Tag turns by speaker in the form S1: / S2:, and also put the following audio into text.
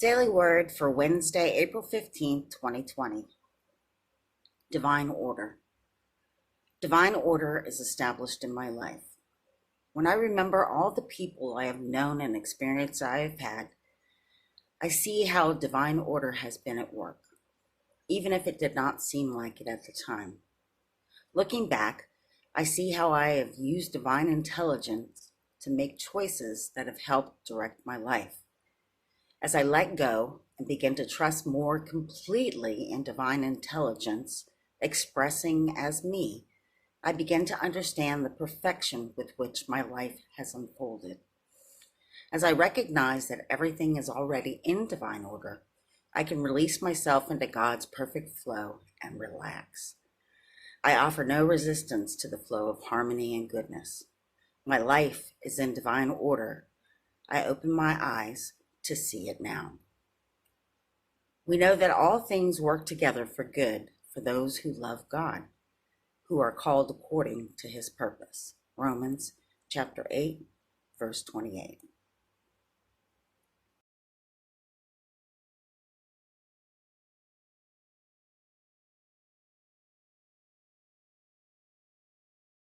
S1: Daily Word for Wednesday, April 15th, 2020. Divine Order. Divine order is established in my life. When I remember all the people I have known and experiences I have had, I see how divine order has been at work, even if it did not seem like it at the time. Looking back, I see how I have used divine intelligence to make choices that have helped direct my life. As I let go and begin to trust more completely in divine intelligence, expressing as me, I begin to understand the perfection with which my life has unfolded. As I recognize that everything is already in divine order, I can release myself into God's perfect flow and relax. I offer no resistance to the flow of harmony and goodness. My life is in divine order. I open my eyes to see it now. We know that all things work together for good for those who love God, who are called according to his purpose. Romans chapter 8, verse 28.